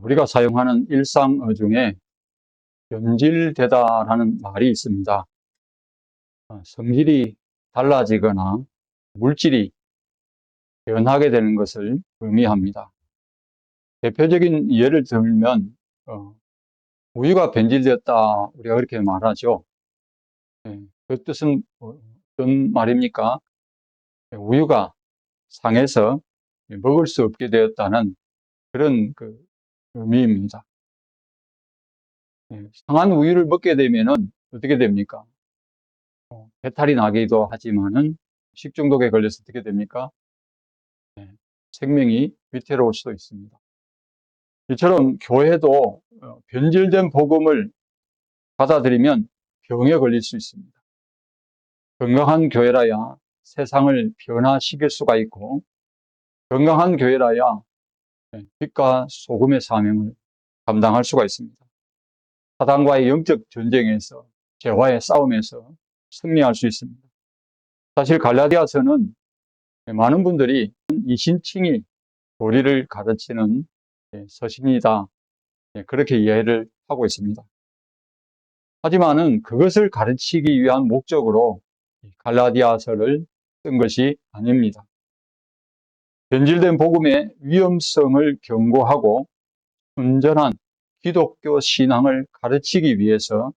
우리가 사용하는 일상어 중에 변질되다라는 말이 있습니다. 성질이 달라지거나 물질이 변하게 되는 것을 의미합니다. 대표적인 예를 들면 우유가 변질되었다, 우리가 그렇게 말하죠. 그 뜻은 어떤 말입니까? 우유가 상해서 먹을 수 없게 되었다는 그런 의미입니다. 상한 우유를 먹게 되면은 어떻게 됩니까? 배탈이 나기도 하지만은 식중독에 걸려서 어떻게 됩니까? 생명이 위태로울 수도 있습니다. 이처럼 교회도 변질된 복음을 받아들이면 병에 걸릴 수 있습니다. 건강한 교회라야 세상을 변화시킬 수가 있고, 건강한 교회라야 빛과 소금의 사명을 감당할 수가 있습니다. 사단과의 영적 전쟁에서, 죄와의 싸움에서 승리할 수 있습니다. 사실 갈라디아서는 많은 분들이 이신칭이 교리를 가르치는 서신이다, 그렇게 이해를 하고 있습니다. 하지만은 그것을 가르치기 위한 목적으로 갈라디아서를 쓴 것이 아닙니다. 변질된 복음의 위험성을 경고하고 순전한 기독교 신앙을 가르치기 위해서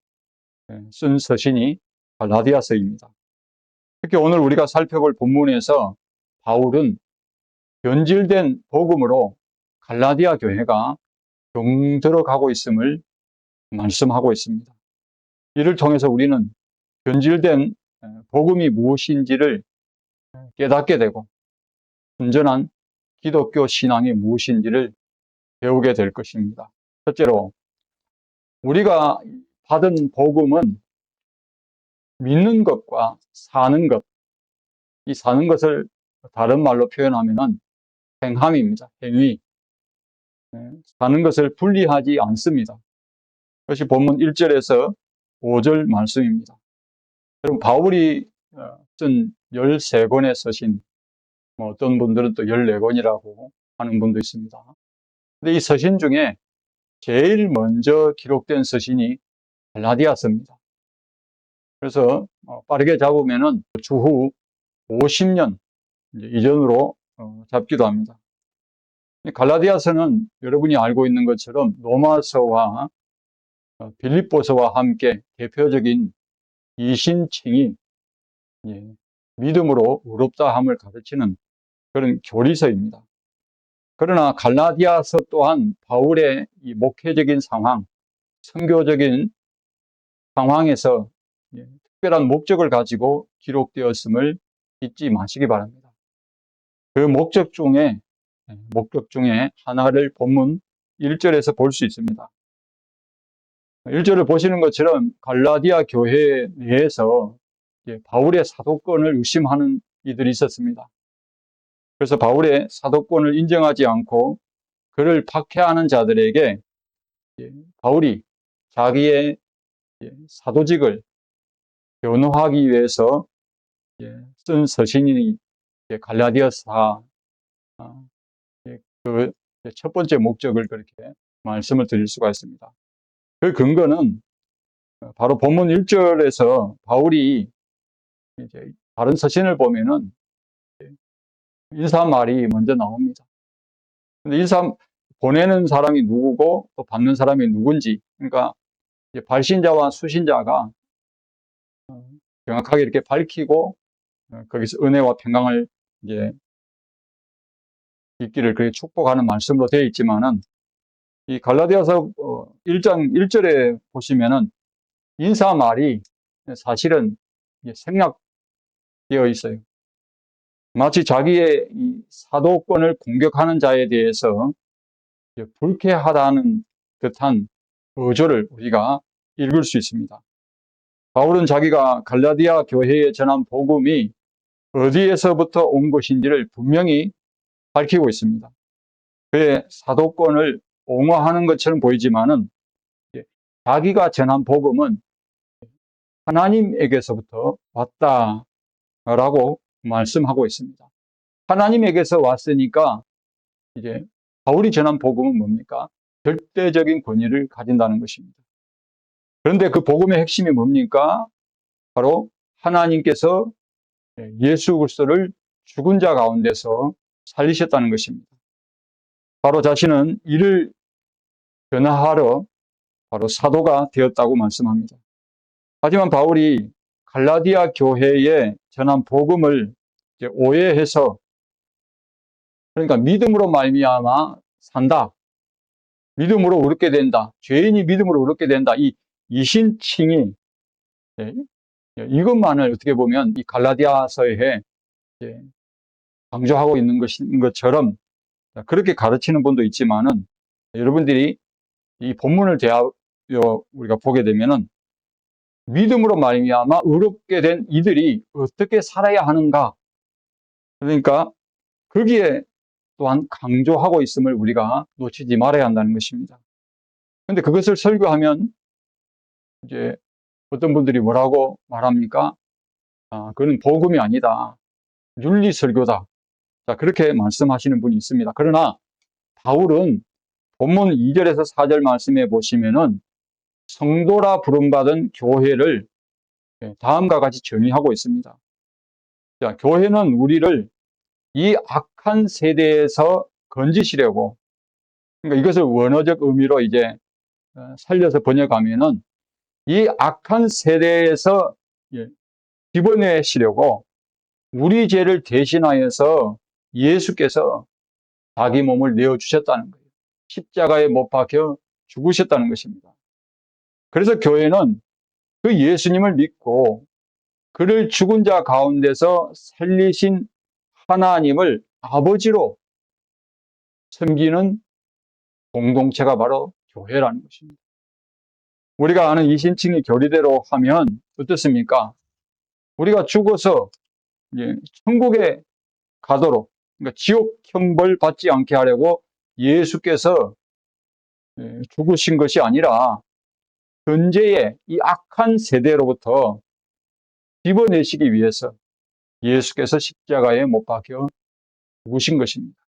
쓴 서신이 갈라디아서입니다. 특히 오늘 우리가 살펴볼 본문에서 바울은 변질된 복음으로 갈라디아 교회가 병들어가고 있음을 말씀하고 있습니다. 이를 통해서 우리는 변질된 복음이 무엇인지를 깨닫게 되고 순전한 기독교 신앙이 무엇인지를 배우게 될 것입니다. 첫째로 우리가 받은 복음은 믿는 것과 사는 것, 이 사는 것을 다른 말로 표현하면 행함입니다. 행위. 사는 것을 분리하지 않습니다. 그것이 본문 1절에서 5절 말씀입니다. 여러분, 바울이 쓴 13권의 서신, 어떤 분들은 또 14권이라고 하는 분도 있습니다. 근데 이 서신 중에 제일 먼저 기록된 서신이 갈라디아서입니다. 그래서 빠르게 잡으면은 주후 50년 이전으로 잡기도 합니다. 갈라디아서는 여러분이 알고 있는 것처럼 로마서와 빌립보서와 함께 대표적인 이신칭이 믿음으로 의롭다함을 가르치는 그런 교리서입니다. 그러나 갈라디아서 또한 바울의 이 목회적인 상황, 선교적인 상황에서 특별한 목적을 가지고 기록되었음을 잊지 마시기 바랍니다. 그 목적 중에 하나를 본문 1절에서 볼 수 있습니다. 1절을 보시는 것처럼 갈라디아 교회 내에서 바울의 사도권을 의심하는 이들이 있었습니다. 그래서 바울의 사도권을 인정하지 않고 그를 박해하는 자들에게 바울이 자기의 사도직을 변호하기 위해서 쓴 서신이 갈라디아서 그 첫 번째 목적을 그렇게 말씀을 드릴 수가 있습니다. 그 근거는 바로 본문 1절에서 바울이 이제 다른 서신을 보면은 인사말이 먼저 나옵니다. 근데 보내는 사람이 누구고 또 받는 사람이 누군지, 그러니까 발신자와 수신자가 정확하게 이렇게 밝히고 거기서 은혜와 평강을 있기를 그렇게 축복하는 말씀으로 되어 있지만은 이 갈라디아서 1장 1절에 보시면은 인사말이 사실은 생략되어 있어요. 마치 자기의 이 사도권을 공격하는 자에 대해서 불쾌하다는 듯한 어조를 우리가 읽을 수 있습니다. 바울은 자기가 갈라디아 교회에 전한 복음이 어디에서부터 온 것인지를 분명히 밝히고 있습니다. 그의 사도권을 옹호하는 것처럼 보이지만은 자기가 전한 복음은 하나님에게서부터 왔다라고 말씀하고 있습니다. 하나님에게서 왔으니까 이제 바울이 전한 복음은 뭡니까? 절대적인 권위를 가진다는 것입니다. 그런데 그 복음의 핵심이 뭡니까? 바로 하나님께서 예수 그리스도를 죽은 자 가운데서 살리셨다는 것입니다. 바로 자신은 이를 변화하러 바로 사도가 되었다고 말씀합니다. 하지만 바울이 갈라디아 교회에 전한 복음을 이제 오해해서, 그러니까 믿음으로 말미암아 산다, 믿음으로 의롭게 된다, 죄인이 믿음으로 의롭게 된다, 이 이신칭이, 이것만을 어떻게 보면 이 갈라디아서에 강조하고 있는 것처럼 그렇게 가르치는 분도 있지만은, 여러분들이 이 본문을 대하여 우리가 보게 되면은 믿음으로 말미암아 의롭게 된 이들이 어떻게 살아야 하는가, 그러니까 거기에 또한 강조하고 있음을 우리가 놓치지 말아야 한다는 것입니다. 그런데 그것을 설교하면 이제 어떤 분들이 뭐라고 말합니까? 그건 복음이 아니다, 윤리 설교다. 자, 그렇게 말씀하시는 분이 있습니다. 그러나 바울은 본문 2절에서 4절 말씀해 보시면은 성도라 부름받은 교회를 다음과 같이 정의하고 있습니다. 자, 교회는 우리를 이 악한 세대에서 건지시려고, 그러니까 이것을 원어적 의미로 이제 살려서 번역하면은 이 악한 세대에서 집어내시려고 우리 죄를 대신하여서 예수께서 자기 몸을 내어주셨다는 거예요. 십자가에 못 박혀 죽으셨다는 것입니다. 그래서 교회는 그 예수님을 믿고 그를 죽은 자 가운데서 살리신 하나님을 아버지로 섬기는 공동체가 바로 교회라는 것입니다. 우리가 아는 이신칭의 교리대로 하면 어떻습니까? 우리가 죽어서 천국에 가도록, 그러니까 지옥 형벌 받지 않게 하려고 예수께서 죽으신 것이 아니라 현재의 이 악한 세대로부터 집어내시기 위해서 예수께서 십자가에 못 박혀 죽으신 것입니다.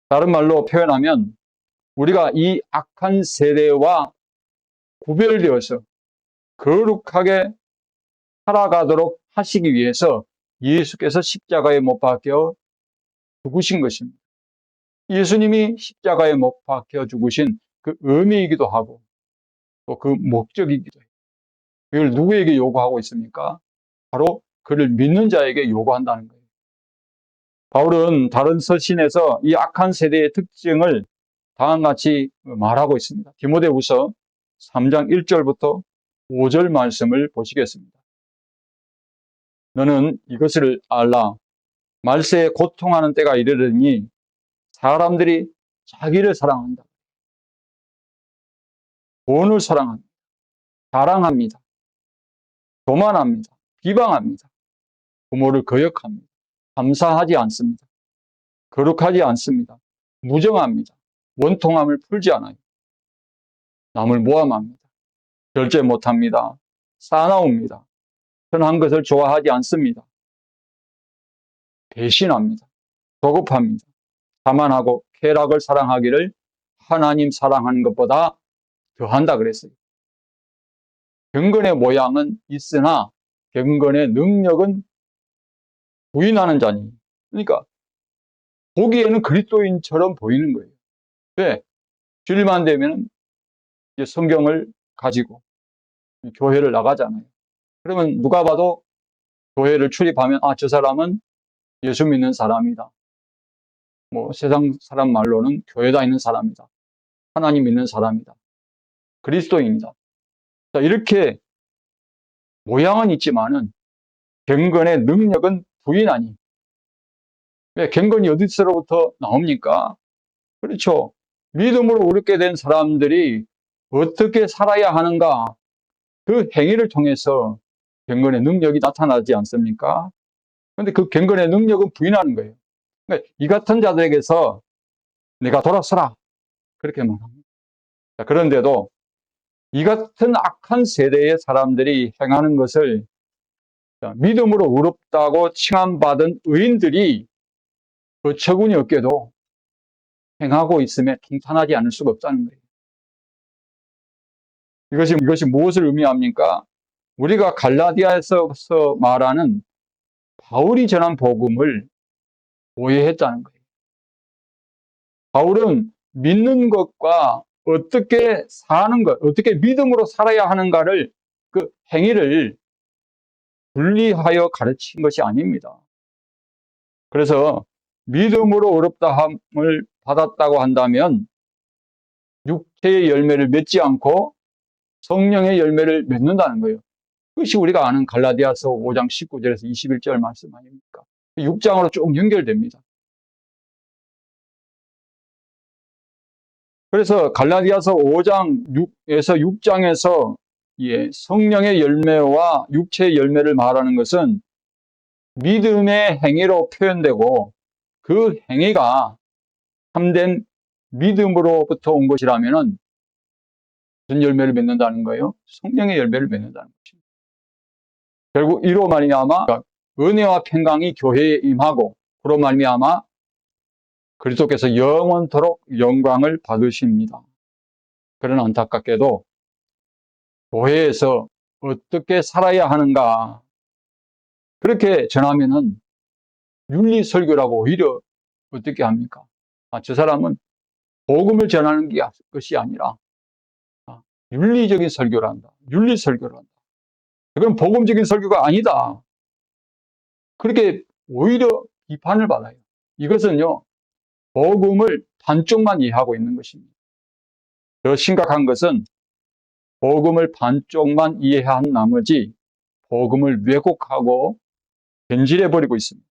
다른 말로 표현하면 우리가 이 악한 세대와 구별되어서 거룩하게 살아가도록 하시기 위해서 예수께서 십자가에 못 박혀 죽으신 것입니다. 예수님이 십자가에 못 박혀 죽으신 그 의미이기도 하고 또 그 목적이기도 해요. 이걸 누구에게 요구하고 있습니까? 바로 그를 믿는 자에게 요구한다는 거예요. 바울은 다른 서신에서 이 악한 세대의 특징을 다음과 같이 말하고 있습니다. 디모데후서 3장 1절부터 5절 말씀을 보시겠습니다. 너는 이것을 알라. 말세에 고통하는 때가 이르르니 사람들이 자기를 사랑한다. 돈을 사랑합니다. 자랑합니다. 교만합니다. 비방합니다. 부모를 거역합니다. 감사하지 않습니다. 거룩하지 않습니다. 무정합니다. 원통함을 풀지 않아요. 남을 모함합니다. 절제 못합니다. 싸나웁니다. 선한 것을 좋아하지 않습니다. 배신합니다. 조급합니다. 자만하고 쾌락을 사랑하기를 하나님 사랑하는 것보다 더한다 그랬어요. 경건의 모양은 있으나 경건의 능력은 부인하는 자니. 그러니까 보기에는 그리스도인처럼 보이는 거예요. 왜? 주일만 되면 성경을 가지고 교회를 나가잖아요. 그러면 누가 봐도 교회를 출입하면 저 사람은 예수 믿는 사람이다. 세상 사람 말로는 교회 다니는 사람이다. 하나님 믿는 사람이다. 그리스도인이다. 자, 이렇게 모양은 있지만은 경건의 능력은 부인하니. 왜? 경건이 어디서로부터 나옵니까? 그렇죠. 믿음으로 의롭게 된 사람들이 어떻게 살아야 하는가, 그 행위를 통해서 경건의 능력이 나타나지 않습니까? 그런데 그 경건의 능력은 부인하는 거예요. 그러니까 이 같은 자들에게서 내가 돌아서라, 그렇게 말합니다. 자, 그런데도 이 같은 악한 세대의 사람들이 행하는 것을 믿음으로 의롭다고 칭함받은 의인들이 어처구니 없게도 행하고 있음에 통탄하지 않을 수가 없다는 거예요. 이것이 무엇을 의미합니까? 우리가 갈라디아에서 말하는 바울이 전한 복음을 오해했다는 거예요. 바울은 믿는 것과 어떻게 사는 것, 어떻게 믿음으로 살아야 하는가를, 그 행위를 분리하여 가르친 것이 아닙니다. 그래서 믿음으로 어렵다함을 받았다고 한다면 육체의 열매를 맺지 않고 성령의 열매를 맺는다는 거예요. 그것이 우리가 아는 갈라디아서 5장 19절에서 21절 말씀 아닙니까? 6장으로 쭉 연결됩니다. 그래서 갈라디아서 5장 6에서 6장에서 성령의 열매와 육체의 열매를 말하는 것은 믿음의 행위로 표현되고, 그 행위가 참된 믿음으로부터 온 것이라면은 무슨 열매를 맺는다는 거예요? 성령의 열매를 맺는다는 것입니다. 결국 이로 말미암아 은혜와 평강이 교회에 임하고, 그로 말미암아 그리스도께서 영원토록 영광을 받으십니다. 그러나 안타깝게도 교회에서 어떻게 살아야 하는가, 그렇게 전하면은 윤리설교라고 오히려 어떻게 합니까? 저 사람은 복음을 전하는 것이 아니라 윤리적인 설교를 한다. 윤리설교를 한다. 그건 복음적인 설교가 아니다. 그렇게 오히려 비판을 받아요. 이것은요, 복음을 반쪽만 이해하고 있는 것입니다. 더 심각한 것은 복음을 반쪽만 이해한 나머지 복음을 왜곡하고 변질해버리고 있습니다.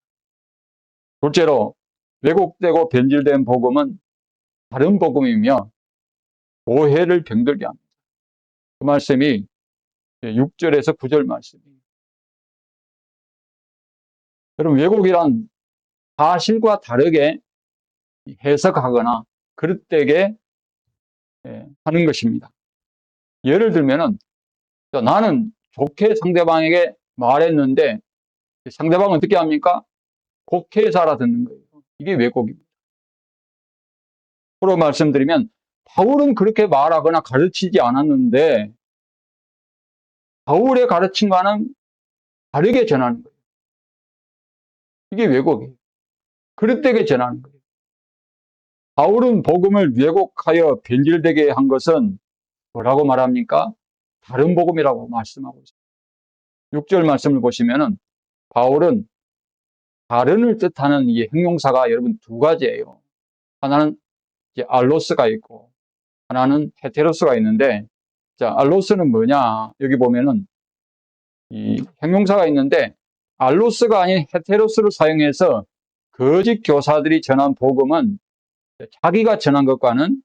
둘째로, 왜곡되고 변질된 복음은 다른 복음이며 오해를 병들게 합니다. 그 말씀이 6절에서 9절 말씀이에요. 여러분, 왜곡이란 사실과 다르게 해석하거나 그릇되게 하는 것입니다. 예를 들면은, 나는 좋게 상대방에게 말했는데 상대방은 어떻게 합니까? 곡해서 알아듣는 거예요. 이게 왜곡입니다. 프로 말씀드리면, 바울은 그렇게 말하거나 가르치지 않았는데 바울의 가르침과는 다르게 전하는 거예요. 이게 왜곡이에요. 그릇되게 전하는 거예요. 바울은 복음을 왜곡하여 변질되게 한 것은 뭐라고 말합니까? 다른 복음이라고 말씀하고 있습니다. 6절 말씀을 보시면은 바울은 다른을 뜻하는 이 형용사가 여러분 두 가지예요. 하나는 알로스가 있고 하나는 헤테로스가 있는데, 알로스는 뭐냐? 여기 보면은 이 형용사가 있는데 알로스가 아닌 헤테로스를 사용해서 거짓 교사들이 전한 복음은 자기가 전한 것과는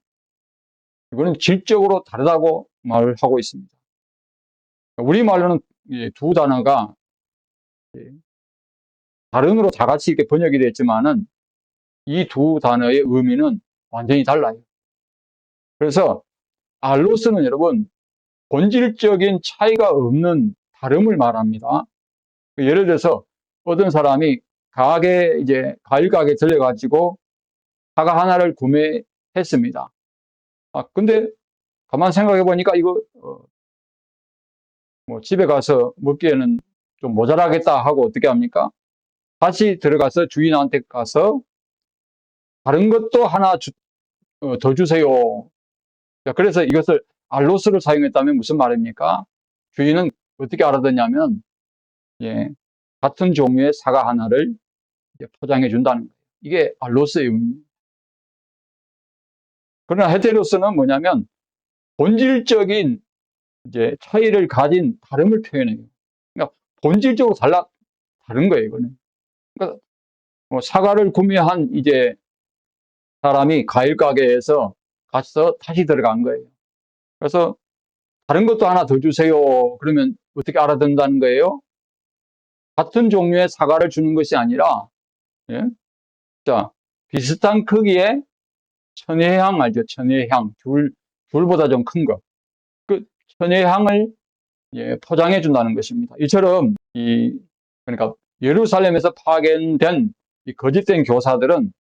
이거는 질적으로 다르다고 말을 하고 있습니다. 우리말로는 두 단어가 다른으로 다 같이 이렇게 번역이 됐지만은 이 두 단어의 의미는 완전히 달라요. 그래서 알로스는 여러분 본질적인 차이가 없는 다름을 말합니다. 예를 들어서 어떤 사람이 과일 가게에 들려가지고 사과 하나를 구매했습니다. 근데 가만 생각해 보니까 이거 집에 가서 먹기에는 좀 모자라겠다 하고 어떻게 합니까? 다시 들어가서 주인한테 가서 다른 것도 하나 더 주세요. 그래서 이것을 알로스를 사용했다면 무슨 말입니까? 주인은 어떻게 알아듣냐면 같은 종류의 사과 하나를 포장해 준다는 거예요. 이게 알로스의 의미입니다. 그러나 헤테로스는 뭐냐면 본질적인 차이를 가진 다름을 표현해요. 그러니까 본질적으로 다른 거예요, 이거는. 그러니까 사과를 구매한 사람이 과일 가게에서 가서 다시 들어간 거예요. 그래서 다른 것도 하나 더 주세요. 그러면 어떻게 알아듣는다는 거예요? 같은 종류의 사과를 주는 것이 아니라, 비슷한 크기의 천혜향 알죠? 천혜향. 귤보다 좀 큰 거. 그 천혜향을 포장해 준다는 것입니다. 이처럼 그러니까 예루살렘에서 파견된 이 거짓된 교사들은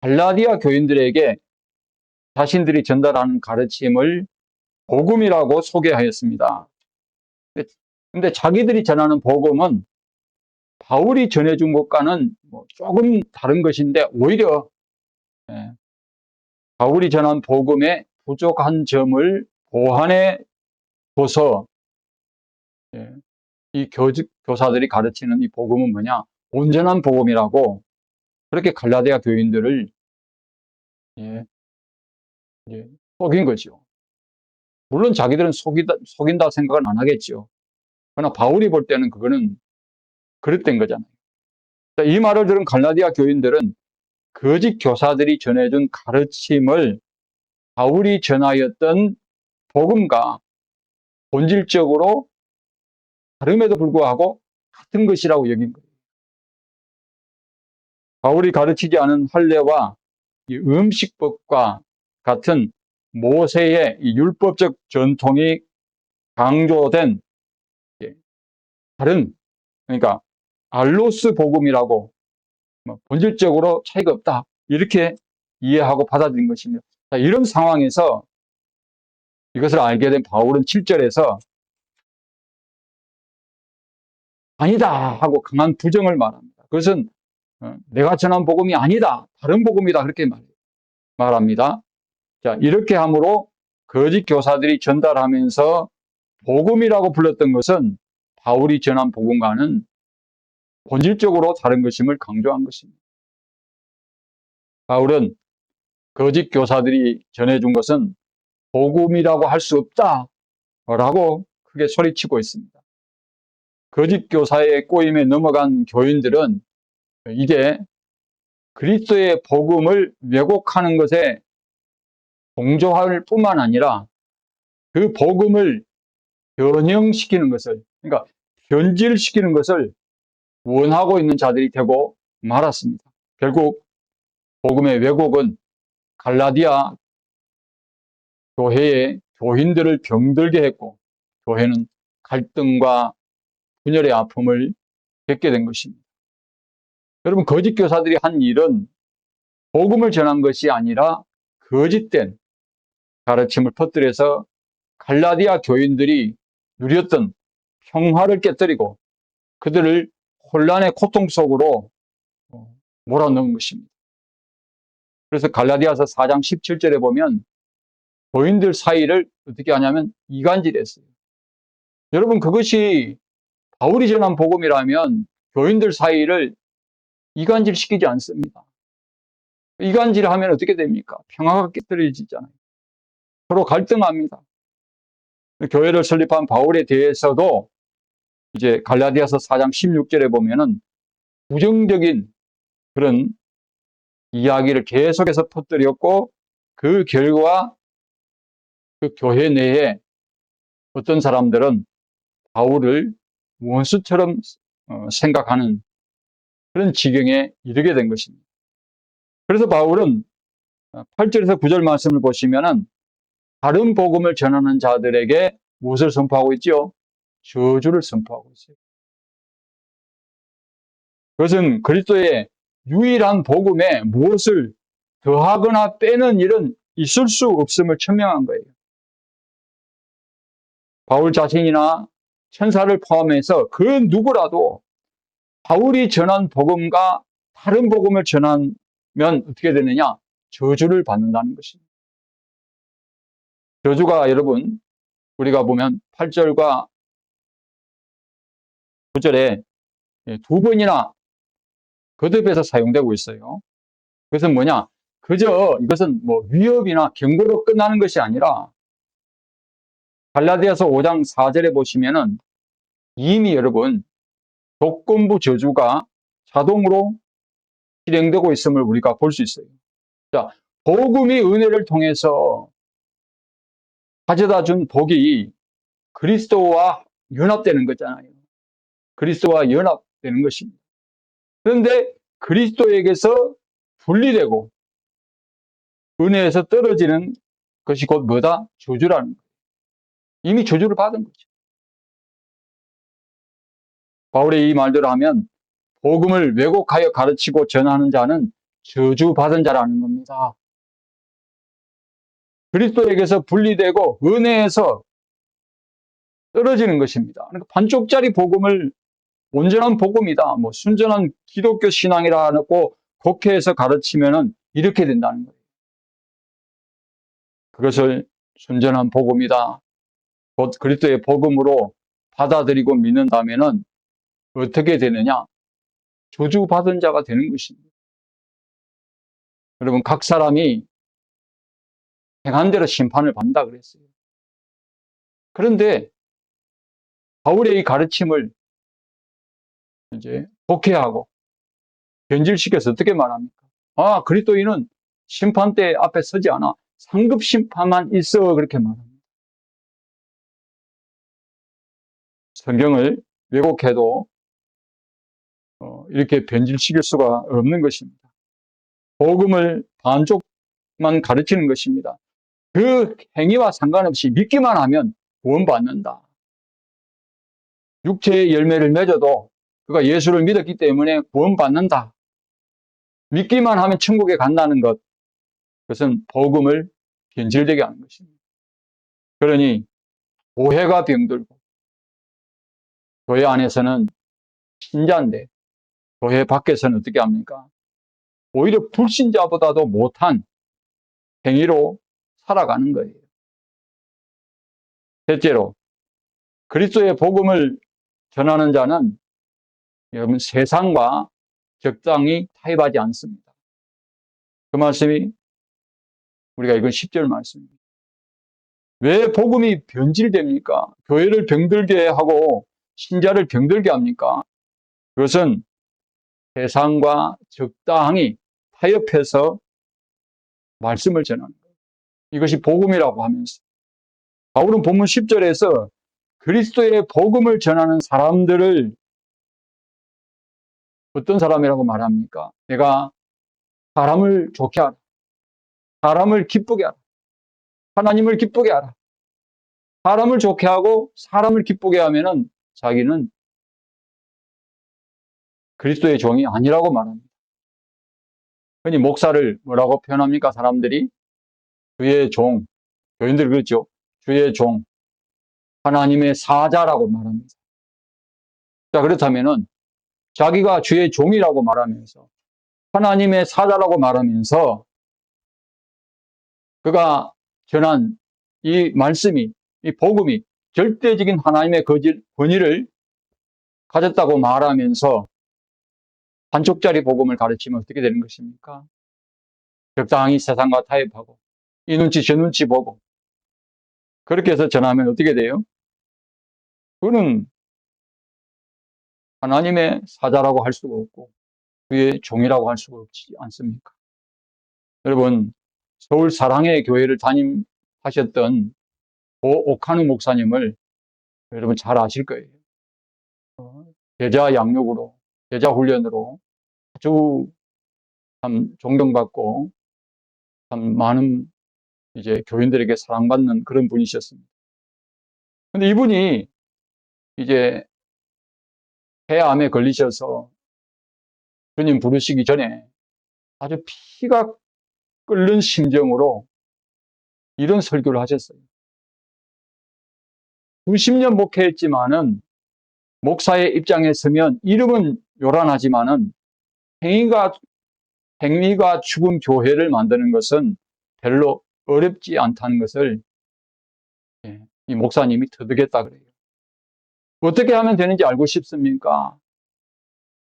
갈라디아 교인들에게 자신들이 전달하는 가르침을 복음이라고 소개하였습니다. 근데 자기들이 전하는 복음은 바울이 전해준 것과는 조금 다른 것인데 오히려 바울이 전한 복음의 부족한 점을 보완해 둬서 이 교사들이 가르치는 이 복음은 뭐냐? 온전한 복음이라고 그렇게 갈라디아 교인들을 속인 거죠. 물론 자기들은 속인다 생각은 안 하겠죠. 그러나 바울이 볼 때는 그거는 그릇된 거잖아요. 이 말을 들은 갈라디아 교인들은 거짓 교사들이 전해준 가르침을 바울이 전하였던 복음과 본질적으로 다름에도 불구하고 같은 것이라고 여긴 거예요. 바울이 가르치지 않은 할례와 이 음식법과 같은 모세의 이 율법적 전통이 강조된 다른, 그러니까 알로스 복음이라고 본질적으로 차이가 없다, 이렇게 이해하고 받아들인 것입니다. 이런 상황에서 이것을 알게 된 바울은 7절에서 아니다 하고 강한 부정을 말합니다. 그것은 내가 전한 복음이 아니다, 다른 복음이다, 그렇게 말합니다. 자, 이렇게 함으로 거짓 교사들이 전달하면서 복음이라고 불렀던 것은 바울이 전한 복음과는 본질적으로 다른 것임을 강조한 것입니다. 바울은 거짓 교사들이 전해준 것은 복음이라고 할 수 없다라고 크게 소리치고 있습니다. 거짓 교사의 꼬임에 넘어간 교인들은 이제 그리스도의 복음을 왜곡하는 것에 동조할 뿐만 아니라 그 복음을 변형시키는 것을, 그러니까 변질시키는 것을 원하고 있는 자들이 되고 말았습니다. 결국 복음의 왜곡은 갈라디아 교회의 교인들을 병들게 했고 교회는 갈등과 분열의 아픔을 겪게 된 것입니다. 여러분, 거짓 교사들이 한 일은 복음을 전한 것이 아니라 거짓된 가르침을 퍼뜨려서 갈라디아 교인들이 누렸던 평화를 깨뜨리고 그들을 혼란의 고통 속으로 몰아넣은 것입니다. 그래서 갈라디아서 4장 17절에 보면 교인들 사이를 어떻게 하냐면 이간질했어요. 여러분, 그것이 바울이 전한 복음이라면 교인들 사이를 이간질시키지 않습니다. 이간질하면 어떻게 됩니까? 평화가 깨뜨려지잖아요. 서로 갈등합니다. 교회를 설립한 바울에 대해서도 이제 갈라디아서 4장 16절에 보면은 부정적인 그런 이야기를 계속해서 퍼뜨렸고 그 결과 그 교회 내에 어떤 사람들은 바울을 원수처럼 생각하는 그런 지경에 이르게 된 것입니다. 그래서 바울은 8절에서 9절 말씀을 보시면은 다른 복음을 전하는 자들에게 무엇을 선포하고 있죠? 저주를 선포하고 있어요. 그것은 그리스도의 유일한 복음에 무엇을 더하거나 빼는 일은 있을 수 없음을 천명한 거예요. 바울 자신이나 천사를 포함해서 그 누구라도 바울이 전한 복음과 다른 복음을 전하면 어떻게 되느냐? 저주를 받는다는 것입니다. 저주가 여러분, 우리가 보면 8절과 9절에 두 번이나 거듭해서 사용되고 있어요. 그것은 뭐냐? 그저 이것은 위협이나 경고로 끝나는 것이 아니라 갈라디아서 5장 4절에 보시면은 이미 여러분 조건부 저주가 자동으로 실행되고 있음을 우리가 볼 수 있어요. 자, 복음이 은혜를 통해서 가져다 준 복이 그리스도와 연합되는 거잖아요. 그리스도와 연합되는 것입니다. 그런데 그리스도에게서 분리되고 은혜에서 떨어지는 것이 곧 뭐다? 저주라는 거예요. 이미 저주를 받은 거죠. 바울의 이 말대로 하면 복음을 왜곡하여 가르치고 전하는 자는 저주받은 자라는 겁니다. 그리스도에게서 분리되고 은혜에서 떨어지는 것입니다. 그러니까 반쪽짜리 복음을 온전한 복음이다, 순전한 기독교 신앙이라고 국회에서 가르치면은 이렇게 된다는 거예요. 그것을 순전한 복음이다, 곧 그리스도의 복음으로 받아들이고 믿는다면은 어떻게 되느냐? 저주받은 자가 되는 것입니다. 여러분, 각 사람이 행한 대로 심판을 받는다 그랬어요. 그런데 바울의 이 가르침을 이제 독해하고 변질시켜서 어떻게 말합니까? 그리스도인은 심판대 앞에 서지 않아. 상급 심판만 있어. 그렇게 말합니다. 성경을 왜곡해도 이렇게 변질시킬 수가 없는 것입니다. 복음을 반쪽만 가르치는 것입니다. 그 행위와 상관없이 믿기만 하면 구원받는다. 육체의 열매를 맺어도 그가 예수를 믿었기 때문에 구원받는다. 믿기만 하면 천국에 간다는 것, 그것은 복음을 변질되게 하는 것입니다. 그러니 교회가 병들고 교회 안에서는 신자인데 교회 밖에서는 어떻게 합니까? 오히려 불신자보다도 못한 행위로 살아가는 거예요. 셋째로, 그리스도의 복음을 전하는 자는 여러분 세상과 적당히 타협하지 않습니다. 그 말씀이 우리가 읽은 10절 말씀입니다. 왜 복음이 변질됩니까? 교회를 병들게 하고 신자를 병들게 합니까? 그것은 세상과 적당히 타협해서 말씀을 전하는 거예요. 이것이 복음이라고 하면서 바울은 본문 10절에서 그리스도의 복음을 전하는 사람들을 어떤 사람이라고 말합니까? 내가 사람을 좋게 하라, 사람을 기쁘게 하라, 하나님을 기쁘게 하라. 사람을 좋게 하고 사람을 기쁘게 하면은 자기는 그리스도의 종이 아니라고 말합니다. 흔히 목사를 뭐라고 표현합니까? 사람들이 주의 종, 교인들 그렇죠? 주의 종, 하나님의 사자라고 말합니다. 자, 그렇다면은 자기가 주의 종이라고 말하면서 하나님의 사자라고 말하면서 그가 전한 이 말씀이, 이 복음이 절대적인 하나님의 권위를 가졌다고 말하면서 반쪽짜리 복음을 가르치면 어떻게 되는 것입니까? 적당히 세상과 타협하고 이 눈치 저 눈치 보고 그렇게 해서 전하면 어떻게 돼요? 그거는 하나님의 사자라고 할 수가 없고 그의 종이라고 할 수가 없지 않습니까? 여러분, 서울 사랑의 교회를 담임하셨던 오카누 목사님을 여러분 잘 아실 거예요. 제자 양육으로, 제자 훈련으로 아주 참 존경받고 참 많은 이제 교인들에게 사랑받는 그런 분이셨습니다. 근데 이분이 이제 폐암에 걸리셔서 주님 부르시기 전에 아주 피가 끓는 심정으로 이런 설교를 하셨어요. 수십 년 목회했지만은 목사의 입장에 서면 이름은 요란하지만은 행위가 죽은 교회를 만드는 것은 별로 어렵지 않다는 것을 이 목사님이 터득했다 그래요. 어떻게 하면 되는지 알고 싶습니까?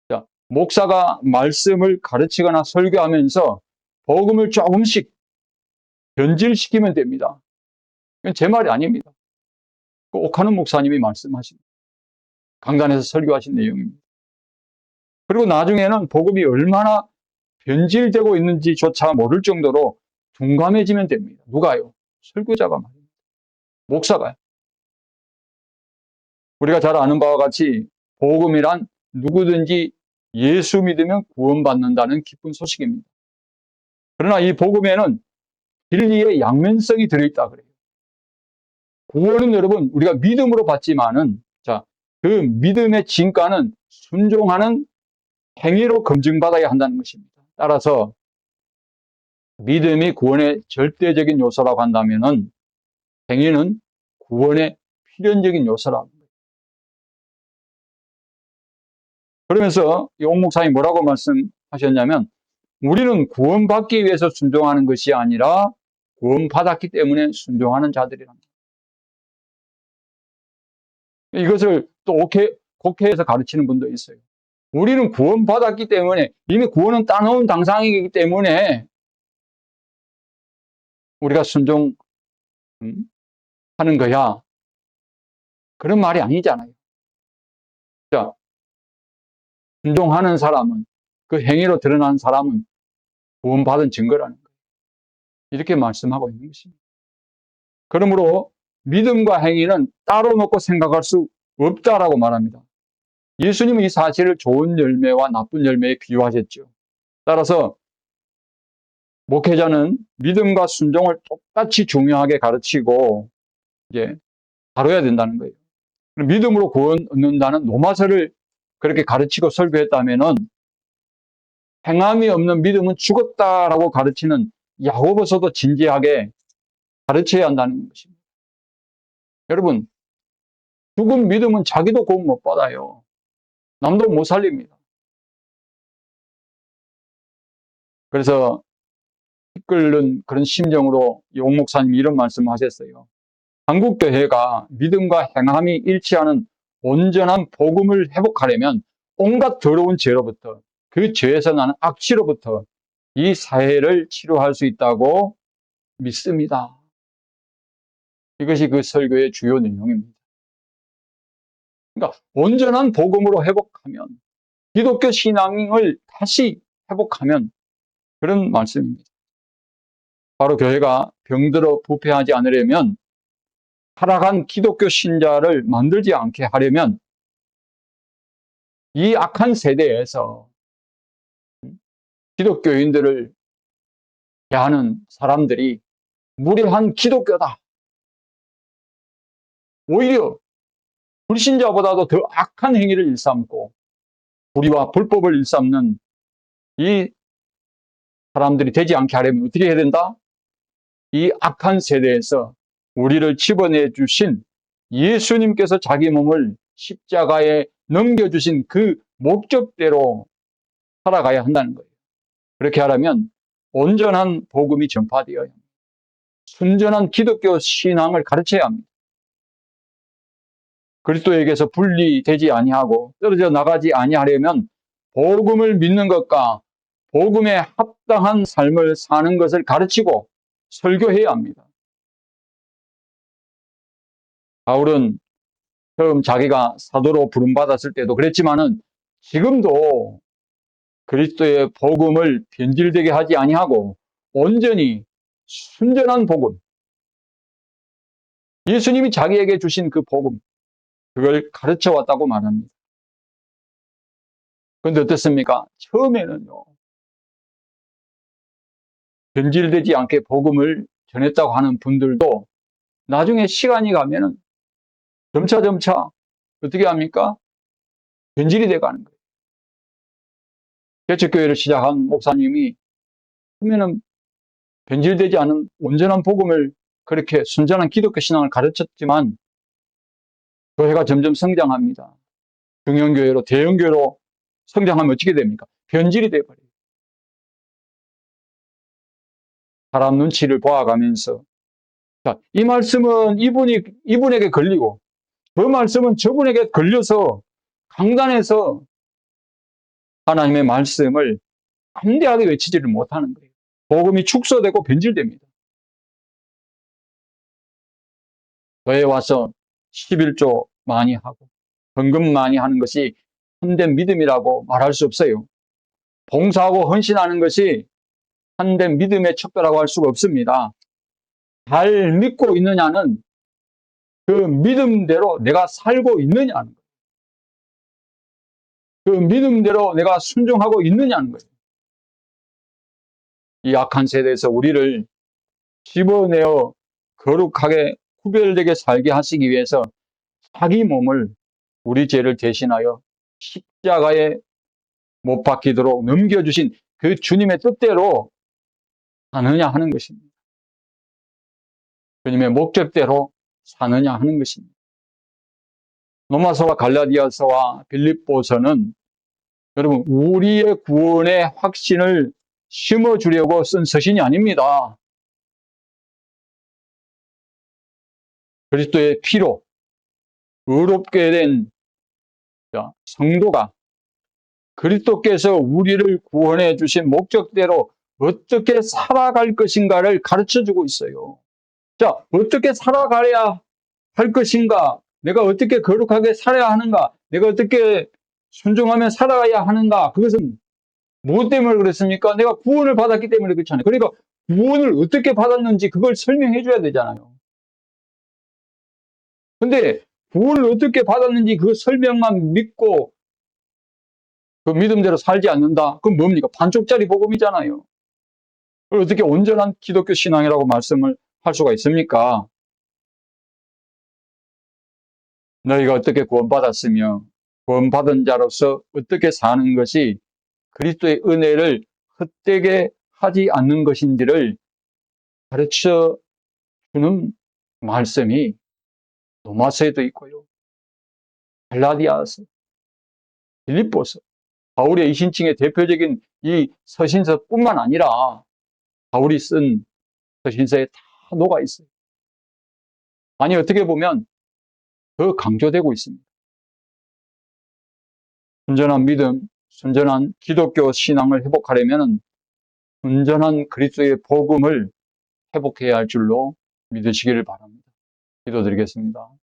자, 목사가 말씀을 가르치거나 설교하면서 복음을 조금씩 변질시키면 됩니다. 이건 제 말이 아닙니다. 그 오카누 목사님이 말씀하신 강단에서 설교하신 내용입니다. 그리고 나중에는 복음이 얼마나 변질되고 있는지조차 모를 정도로 둔감해지면 됩니다. 누가요? 설교자가 말입니다. 목사가요. 우리가 잘 아는 바와 같이 복음이란 누구든지 예수 믿으면 구원받는다는 기쁜 소식입니다. 그러나 이 복음에는 진리의 양면성이 들어있다 그래요. 구원은 여러분 우리가 믿음으로 받지만은 그 믿음의 진가는 순종하는 행위로 검증받아야 한다는 것입니다. 따라서 믿음이 구원의 절대적인 요소라고 한다면은 행위는 구원의 필연적인 요소라고. 그러면서 용 목사님이 뭐라고 말씀하셨냐면, 우리는 구원받기 위해서 순종하는 것이 아니라 구원받았기 때문에 순종하는 자들이랍니다. 이것을 또 곡해해서 가르치는 분도 있어요. 우리는 구원받았기 때문에, 이미 구원은 따놓은 당상이기 때문에 우리가 순종하는 거야. 그런 말이 아니잖아요. 자, 순종하는 사람은, 그 행위로 드러난 사람은 구원받은 증거라는 거예요. 이렇게 말씀하고 있는 것입니다. 그러므로 믿음과 행위는 따로 놓고 생각할 수 없다라고 말합니다. 예수님은 이 사실을 좋은 열매와 나쁜 열매에 비유하셨죠. 따라서 목회자는 믿음과 순종을 똑같이 중요하게 가르치고 이제 다뤄야 된다는 거예요. 믿음으로 구원 얻는다는 로마서를 그렇게 가르치고 설교했다면은 행함이 없는 믿음은 죽었다라고 가르치는 야고보서도 진지하게 가르쳐야 한다는 것입니다. 여러분, 죽은 믿음은 자기도 구원 못 받아요. 남도 못 살립니다. 그래서 끓는 그런 심정으로 용 목사님이 이런 말씀을 하셨어요. 한국교회가 믿음과 행함이 일치하는 온전한 복음을 회복하려면 온갖 더러운 죄로부터, 그 죄에서 나는 악취로부터 이 사회를 치료할 수 있다고 믿습니다. 이것이 그 설교의 주요 내용입니다. 그러니까 온전한 복음으로 회복하면, 기독교 신앙을 다시 회복하면 그런 말씀입니다. 바로 교회가 병들어 부패하지 않으려면, 타락한 기독교 신자를 만들지 않게 하려면 이 악한 세대에서 기독교인들을 대하는 사람들이 무례한 기독교다. 오히려 불신자보다도 더 악한 행위를 일삼고 불의와 불법을 일삼는 이 사람들이 되지 않게 하려면 어떻게 해야 된다? 이 악한 세대에서 우리를 집어내 주신 예수님께서 자기 몸을 십자가에 넘겨주신 그 목적대로 살아가야 한다는 거예요. 그렇게 하려면 온전한 복음이 전파되어야 합니다. 순전한 기독교 신앙을 가르쳐야 합니다. 그리스도에게서 분리되지 아니하고 떨어져 나가지 아니하려면 복음을 믿는 것과 복음에 합당한 삶을 사는 것을 가르치고 설교해야 합니다. 바울은 처음 자기가 사도로 부름받았을 때도 그랬지만은 지금도 그리스도의 복음을 변질되게 하지 아니하고 온전히 순전한 복음, 예수님이 자기에게 주신 그 복음, 그걸 가르쳐 왔다고 말합니다. 그런데 어떻습니까? 처음에는요, 변질되지 않게 복음을 전했다고 하는 분들도 나중에 시간이 가면은 점차 어떻게 합니까? 변질이 돼가는 거예요. 개척교회를 시작한 목사님이 처음에는 변질되지 않은 온전한 복음을, 그렇게 순전한 기독교 신앙을 가르쳤지만 교회가 점점 성장합니다. 중형교회로, 대형교회로 성장하면 어떻게 됩니까? 변질이 돼버려요. 사람 눈치를 보아가면서, 자, 이 말씀은 이분에게 걸리고 그 말씀은 저분에게 걸려서 강단에서 하나님의 말씀을 담대하게 외치지를 못하는 거예요. 복음이 축소되고 변질됩니다. 교회에 와서 11조 많이 하고 헌금 많이 하는 것이 참된 믿음이라고 말할 수 없어요. 봉사하고 헌신하는 것이 참된 믿음의 척도라고 할 수가 없습니다. 잘 믿고 있느냐는 그 믿음대로 내가 살고 있느냐는 거예요. 그 믿음대로 내가 순종하고 있느냐는 거예요. 이 악한 세대에서 우리를 집어내어 거룩하게 구별되게 살게 하시기 위해서 자기 몸을 우리 죄를 대신하여 십자가에 못 박히도록 넘겨주신 그 주님의 뜻대로 사느냐 하는 것입니다. 주님의 목적대로 사느냐 하는 것입니다. 로마서와 갈라디아서와 빌립보서는 여러분 우리의 구원의 확신을 심어주려고 쓴 서신이 아닙니다. 그리스도의 피로 의롭게 된 성도가 그리스도께서 우리를 구원해 주신 목적대로 어떻게 살아갈 것인가를 가르쳐주고 있어요. 자, 어떻게 살아가야 할 것인가? 내가 어떻게 거룩하게 살아야 하는가? 내가 어떻게 순종하며 살아가야 하는가? 그것은 무엇 때문에 그렇습니까? 내가 구원을 받았기 때문에 그렇잖아요. 그러니까 구원을 어떻게 받았는지 그걸 설명해 줘야 되잖아요. 근데 구원을 어떻게 받았는지 그 설명만 믿고 그 믿음대로 살지 않는다? 그건 뭡니까? 반쪽짜리 복음이잖아요. 그걸 어떻게 온전한 기독교 신앙이라고 말씀을 할 수가 있습니까? 너희가 어떻게 구원받았으며 구원받은 자로서 어떻게 사는 것이 그리스도의 은혜를 헛되게 하지 않는 것인지를 가르쳐 주는 말씀이 로마서에도 있고요. 갈라디아서, 빌립보서, 바울의 이신칭의 대표적인 이 서신서뿐만 아니라 바울이 쓴 서신서에 다 녹아 있어요. 아니 어떻게 보면 더 강조되고 있습니다. 순전한 믿음, 순전한 기독교 신앙을 회복하려면 순전한 그리스도의 복음을 회복해야 할 줄로 믿으시기를 바랍니다. 기도드리겠습니다.